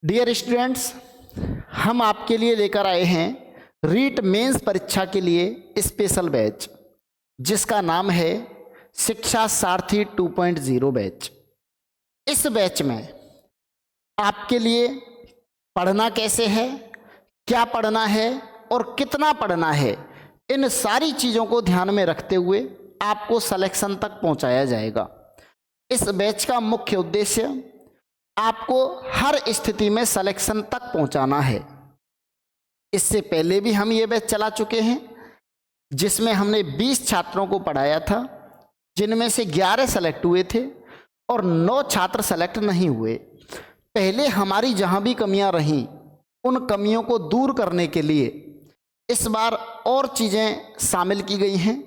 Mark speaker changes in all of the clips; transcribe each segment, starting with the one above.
Speaker 1: Dear students, हम आपके लिए लेकर आए हैं रीट मेंस परीक्षा के लिए स्पेशल बैच जिसका नाम है शिक्षा सारथी 2.0 बैच। इस बैच में आपके लिए पढ़ना कैसे है, क्या पढ़ना है और कितना पढ़ना है, इन सारी चीज़ों को ध्यान में रखते हुए आपको सिलेक्शन तक पहुंचाया जाएगा। इस बैच का मुख्य उद्देश्य आपको हर स्थिति में सिलेक्शन तक पहुंचाना है। इससे पहले भी हम ये बैच चला चुके हैं जिसमें हमने 20 छात्रों को पढ़ाया था, जिनमें से 11 सेलेक्ट हुए थे और 9 छात्र सेलेक्ट नहीं हुए। पहले हमारी जहां भी कमियां रहीं उन कमियों को दूर करने के लिए इस बार और चीज़ें शामिल की गई हैं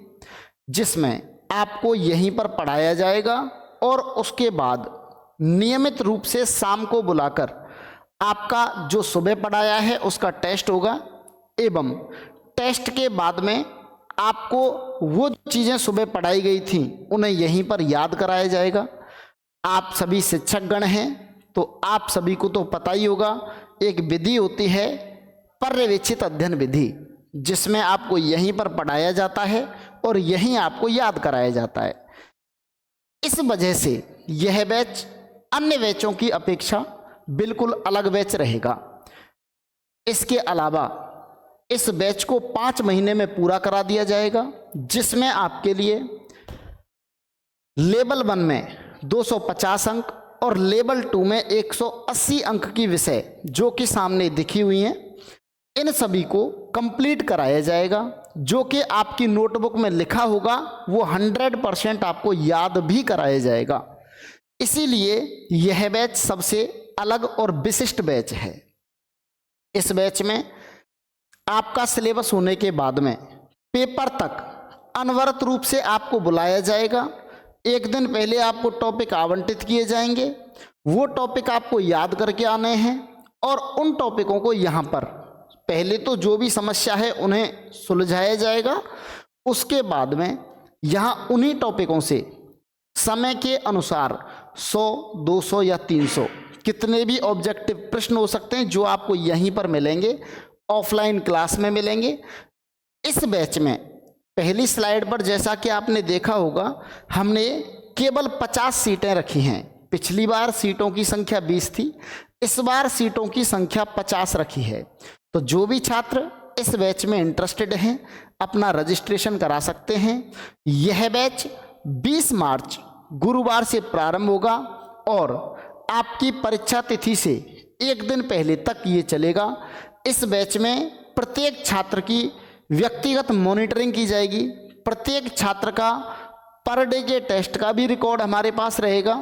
Speaker 1: जिसमें आपको यहीं पर पढ़ाया जाएगा और उसके बाद नियमित रूप से शाम को बुलाकर आपका जो सुबह पढ़ाया है उसका टेस्ट होगा एवं टेस्ट के बाद में आपको वो चीज़ें सुबह पढ़ाई गई थी उन्हें यहीं पर याद कराया जाएगा। आप सभी शिक्षकगण हैं तो आप सभी को तो पता ही होगा, एक विधि होती है पर्यवेक्षित अध्ययन विधि, जिसमें आपको यहीं पर पढ़ाया जाता है और यहीं आपको याद कराया जाता है। इस वजह से यह बैच अन्य बैचों की अपेक्षा बिल्कुल अलग बैच रहेगा। इसके अलावा इस बैच को 5 महीने में पूरा करा दिया जाएगा, जिसमें आपके लिए लेवल 1 में 250 अंक और लेवल 2 में 180 अंक की विषय जो कि सामने दिखी हुई हैं, इन सभी को कंप्लीट कराया जाएगा। जो कि आपकी नोटबुक में लिखा होगा वो 100% आपको याद भी कराया जाएगा। इसीलिए यह बैच सबसे अलग और विशिष्ट बैच है। इस बैच में आपका सिलेबस होने के बाद में पेपर तक अनवरत रूप से आपको बुलाया जाएगा। एक दिन पहले आपको टॉपिक आवंटित किए जाएंगे, वो टॉपिक आपको याद करके आने हैं और उन टॉपिकों को यहाँ पर पहले तो जो भी समस्या है उन्हें सुलझाया जाएगा। उसके बाद में यहाँ उन्हीं टॉपिकों से समय के अनुसार 100, 200 या 300 कितने भी ऑब्जेक्टिव प्रश्न हो सकते हैं जो आपको यहीं पर मिलेंगे, ऑफलाइन क्लास में मिलेंगे। इस बैच में पहली स्लाइड पर जैसा कि आपने देखा होगा, हमने केवल 50 सीटें रखी हैं। पिछली बार सीटों की संख्या 20 थी, इस बार सीटों की संख्या 50 रखी है। तो जो भी छात्र इस बैच में इंटरेस्टेड हैं अपना रजिस्ट्रेशन करा सकते हैं। यह बैच 20 मार्च गुरुवार से प्रारंभ होगा और आपकी परीक्षा तिथि से एक दिन पहले तक ये चलेगा। इस बैच में प्रत्येक छात्र की व्यक्तिगत मॉनिटरिंग की जाएगी। प्रत्येक छात्र का पर डे के टेस्ट का भी रिकॉर्ड हमारे पास रहेगा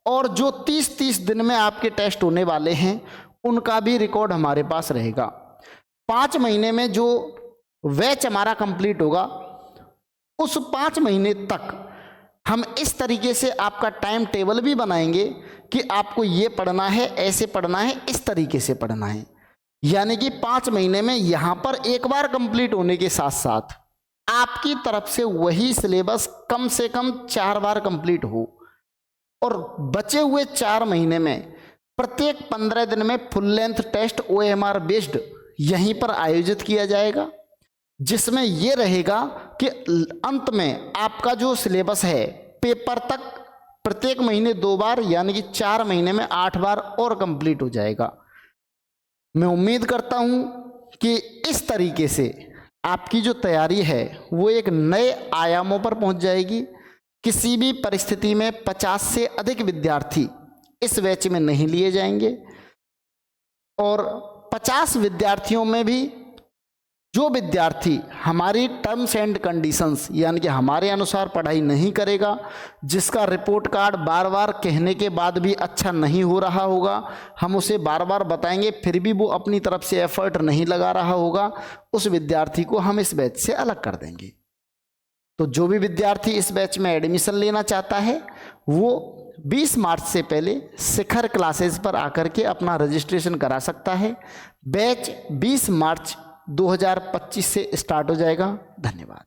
Speaker 1: और जो 30-30 दिन में आपके टेस्ट होने वाले हैं उनका भी रिकॉर्ड हमारे पास रहेगा। 5 महीने में जो बैच हमारा कंप्लीट होगा उस 5 महीने तक हम इस तरीके से आपका टाइम टेबल भी बनाएंगे कि आपको ये पढ़ना है, ऐसे पढ़ना है, इस तरीके से पढ़ना है। यानी कि 5 महीने में यहाँ पर एक बार कंप्लीट होने के साथ साथ आपकी तरफ से वही सिलेबस कम से कम 4 बार कंप्लीट हो और बचे हुए 4 महीने में प्रत्येक 15 दिन में full length test OMR based यहीं पर आयोजित किया जाएगा, जिसमें यह रहेगा कि अंत में आपका जो सिलेबस है पेपर तक प्रत्येक महीने 2 बार यानी कि 4 महीने में 8 बार और कंप्लीट हो जाएगा। मैं उम्मीद करता हूं कि इस तरीके से आपकी जो तैयारी है वो एक नए आयामों पर पहुंच जाएगी। किसी भी परिस्थिति में 50 से अधिक विद्यार्थी इस बैच में नहीं लिए जाएंगे और 50 विद्यार्थियों में भी जो विद्यार्थी हमारी टर्म्स एंड कंडीशंस यानी कि हमारे अनुसार पढ़ाई नहीं करेगा, जिसका रिपोर्ट कार्ड बार बार कहने के बाद भी अच्छा नहीं हो रहा होगा, हम उसे बार बार बताएंगे फिर भी वो अपनी तरफ से एफर्ट नहीं लगा रहा होगा, उस विद्यार्थी को हम इस बैच से अलग कर देंगे। तो जो भी विद्यार्थी इस बैच में एडमिशन लेना चाहता है वो 20 मार्च से पहले शिखर क्लासेस पर आकर के अपना रजिस्ट्रेशन करा सकता है। बैच 20 मार्च 2025 से स्टार्ट हो जाएगा। धन्यवाद।